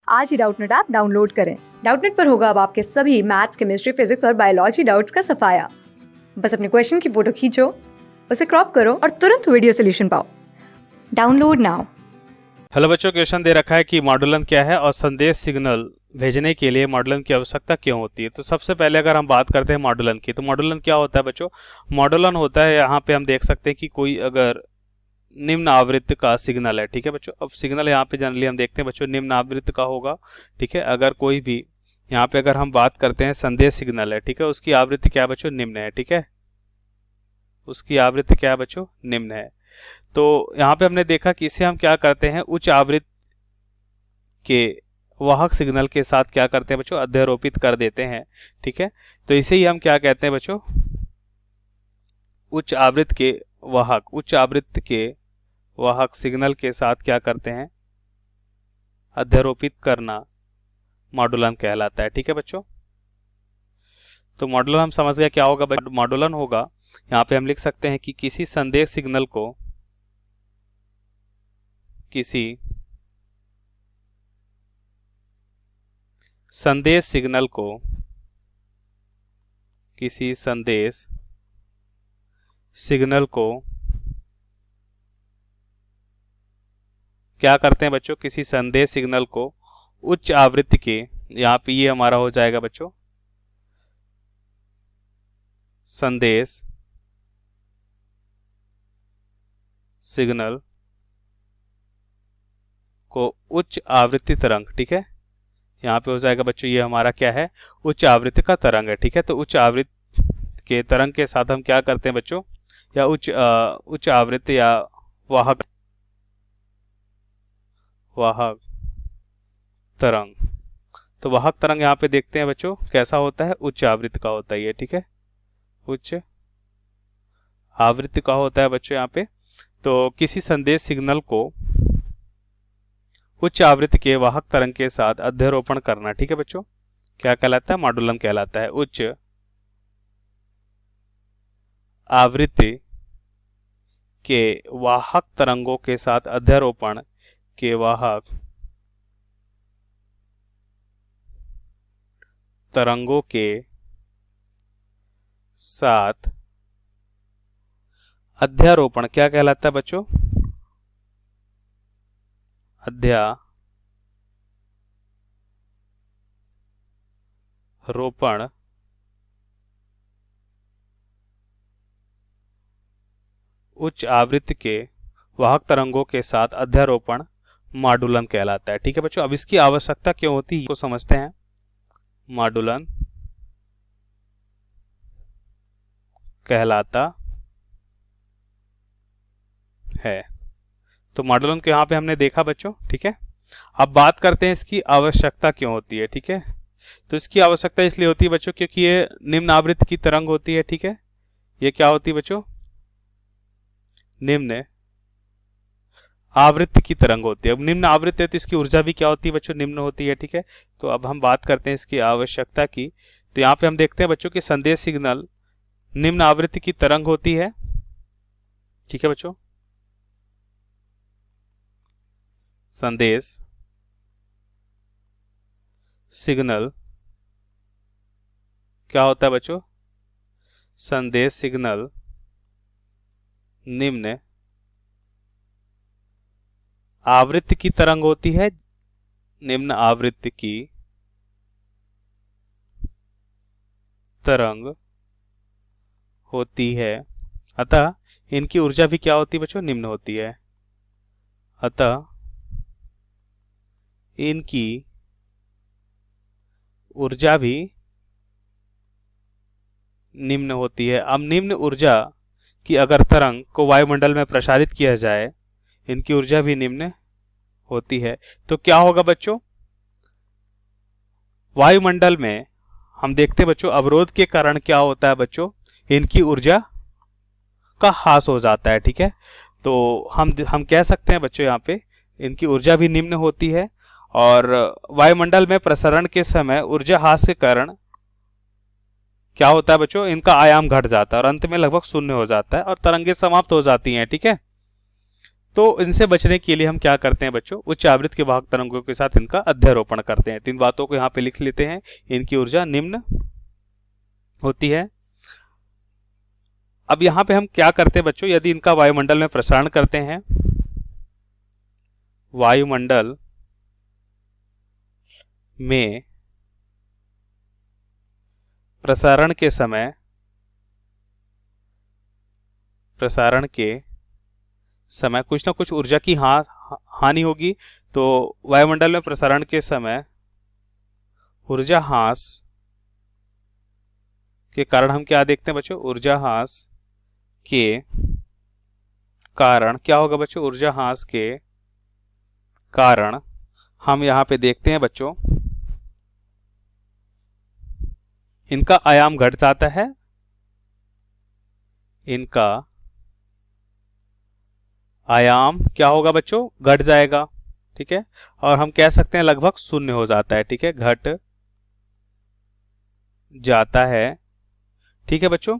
आज ही Doubtnut app download करें। Doubtnut पर होगा अब आपके सभी मैथ्स, केमिस्ट्री, फिजिक्स और बायोलॉजी डाउट्स का सफाया। बस अपने क्वेश्चन की फोटो खींचो, उसे क्रॉप करो और तुरंत वीडियो सोल्यूशन पाओ। Download now. हेलो बच्चों, क्वेश्चन दे रखा है कि मॉडुलन क्या है और संदेश सिग्नल भेजने के लिए मॉडुलन की आवश्यकता क्यों होती है। तो सबसे पहले अगर हम बात करते हैं मॉडुलन की, तो मॉडुलन क्या होता है बच्चों? मॉडुलन होता है, यहाँ पे हम देख सकते हैं कि कोई अगर निम्न आवृत्ति का सिग्नल है, ठीक है बच्चों। अब सिग्नल यहाँ पे जनरली हम देखते हैं बच्चों निम्न आवृत्ति का होगा, ठीक है। अगर कोई भी यहाँ पे अगर हम बात करते हैं संदेश सिग्नल है, ठीक है, उसकी आवृत्ति क्या है बच्चों? निम्न है, ठीक है। उसकी आवृत्ति क्या है बच्चों? निम्न है। तो यहाँ पे हमने देखा कि इसे हम क्या करते हैं, उच्च आवृत्ति के वाहक सिग्नल के साथ क्या करते हैं बच्चों? अध्यारोपित कर देते हैं, ठीक है। तो इसे ही हम क्या कहते हैं बच्चों? उच्च आवृत्ति के वाहक सिग्नल के साथ क्या करते हैं? अध्यारोपित करना मॉडुलन कहलाता है, ठीक है बच्चों। तो मॉडुलन हम समझ गए क्या होगा। मॉडुलन होगा, यहाँ पे हम लिख सकते हैं कि किसी संदेश सिग्नल को क्या करते हैं बच्चों? किसी संदेश सिग्नल को उच्च आवृत्ति के, यहाँ पे ये हमारा हो जाएगा बच्चों संदेश सिग्नल को उच्च आवृत्ति तरंग, ठीक है। यहाँ पे हो जाएगा बच्चों ये हमारा क्या है? उच्च आवृत्ति का तरंग है, ठीक है। तो उच्च आवृत्ति के तरंग के साथ हम क्या करते हैं बच्चों? या उच्च आवृत्ति या वाहक तरंग। तो वाहक तरंग यहाँ पे देखते हैं बच्चों कैसा होता है? उच्च आवृत्ति का होता है ये, ठीक है। उच्च आवृत्ति का होता है बच्चों यहाँ पे। तो किसी संदेश सिग्नल को उच्च आवृत्ति के वाहक तरंग के साथ अध्यारोपण करना, ठीक है बच्चों, क्या कहलाता है? मॉडुलन कहलाता है। उच्च आवृत्ति के वाहक तरंगों के साथ अध्यारोपण के वाहक तरंगों के साथ अध्यारोपण क्या कहलाता है बच्चों? अध्यारोपण उच्च आवृत्ति के वाहक तरंगों के साथ अध्यारोपण मॉडुलन कहलाता है, ठीक है बच्चों। अब इसकी आवश्यकता क्यों होती है, को समझते हैं। मॉडुलन कहलाता है। तो मॉडुलन को यहाँ पे हमने देखा बच्चों, ठीक है। अब बात करते हैं इसकी आवश्यकता क्यों होती है, ठीक है। तो इसकी आवश्यकता इसलिए होती है बच्चों क्योंकि ये निम्न आवृत्ति की तरंग होती है, ठीक है। ये क्या होती है बच्चों? निम्न आवृत्ति की तरंग होती है। अब निम्न आवृत्ति है तो इसकी ऊर्जा भी क्या होती है बच्चों? निम्न होती है, ठीक है। तो अब हम बात करते हैं इसकी आवश्यकता की। तो यहाँ पे हम देखते हैं बच्चों कि संदेश सिग्नल निम्न आवृत्ति की तरंग होती है, ठीक है बच्चों। संदेश सिग्नल क्या होता है बच्चों? संदेश सिग्नल निम्न आवृत्ति की तरंग होती है, निम्न आवृत्ति की तरंग होती है। अतः इनकी ऊर्जा भी क्या होती है बच्चों? निम्न होती है। अतः इनकी ऊर्जा भी निम्न होती है। अब निम्न ऊर्जा की अगर तरंग को वायुमंडल में प्रसारित किया जाए, इनकी ऊर्जा भी निम्न होती है। तो क्या होगा बच्चों? वायुमंडल में हम देखते बच्चों अवरोध के कारण क्या होता है बच्चों? इनकी ऊर्जा का ह्रास हो जाता है, ठीक है। तो हम कह सकते हैं बच्चों यहाँ पे इनकी ऊर्जा भी निम्न होती है और वायुमंडल में प्रसरण के समय ऊर्जा ह्रास के कारण क्या होता है बच्चों? इनका आयाम घट जाता है और अंत में लगभग शून्य हो जाता है और तरंगे समाप्त हो जाती हैं, ठीक है। तो इनसे बचने के लिए हम क्या करते हैं बच्चों, उच्च आवृत्ति के वाहक तरंगों के साथ इनका अध्यारोपण करते हैं। 3 बातों को यहाँ पे लिख लेते हैं। इनकी ऊर्जा निम्न होती है। अब यहाँ पे हम क्या करते हैं बच्चों, यदि इनका वायुमंडल में प्रसारण करते हैं, वायुमंडल में प्रसारण के समय कुछ ना कुछ ऊर्जा की हानि होगी। तो वायुमंडल में प्रसारण के समय ऊर्जा ह्रास के कारण हम क्या देखते हैं बच्चों, ऊर्जा ह्रास के कारण क्या होगा बच्चों, ऊर्जा ह्रास के कारण हम यहां पे देखते हैं बच्चों, इनका आयाम घट जाता है, इनका आयाम क्या होगा बच्चों, घट जाएगा। ठीक है, और हम कह सकते हैं लगभग शून्य हो जाता है। ठीक है, घट जाता है। ठीक है बच्चों,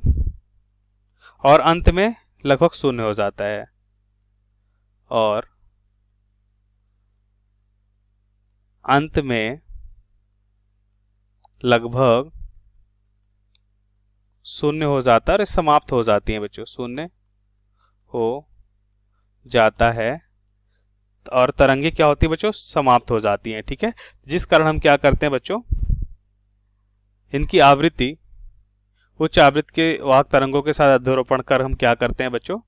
और अंत में लगभग शून्य हो जाता है, और अंत में लगभग शून्य हो जाता है और समाप्त हो जाती है बच्चों, शून्य हो जाता है और तरंगे क्या होती है बच्चों, समाप्त हो जाती हैं। ठीक है, जिस कारण हम क्या करते हैं बच्चों, इनकी आवृत्ति उच्च आवृत्ति के वाहक तरंगों के साथ अध्यारोपण कर हम क्या करते हैं बच्चों,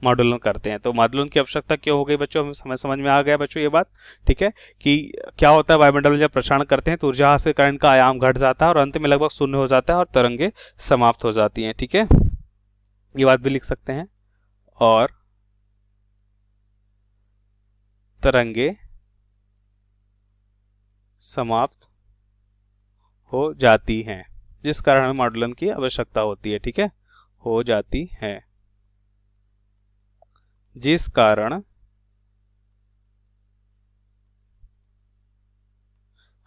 मॉड्यूलन करते हैं। तो मॉड्यूलन की आवश्यकता क्यों हो गई बच्चों, हमें समझ में आ गया बच्चों ये बात। ठीक है, कि क्या होता है, वायुमंडल में जब प्रसारण करते हैं तो ऊर्जा ह्रास के कारण इनका आयाम घट जाता है और अंत में लगभग शून्य हो जाता है और तरंगे समाप्त हो जाती हैं। ठीक है, ये बात भी लिख सकते हैं, और तरंगे समाप्त हो जाती हैं, जिस कारण हमें मॉड्यूलन की आवश्यकता होती है। ठीक है, हो जाती है, जिस कारण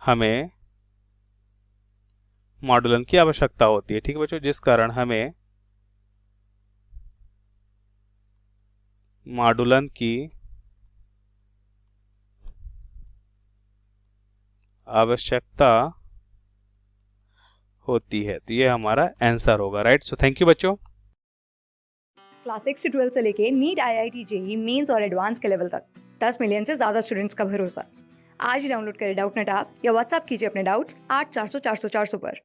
हमें मॉड्यूलन की आवश्यकता होती है। ठीक है बच्चों, जिस कारण हमें मॉड्यूलन की आवश्यकता होती है। तो ये हमारा आंसर होगा, राइट। सो थैंक यू बच्चों। क्लास 6 से 12 से लेके नीट, IIT, JEE मेंस और एडवांस के लेवल तक 10 मिलियन से ज़्यादा स्टूडेंट्स का भरोसा। आज ही डाउनलोड करें डाउटनेट ऐप या व्हाट्सएप कीजिए अपने डाउट्स 8400 400 400 पर।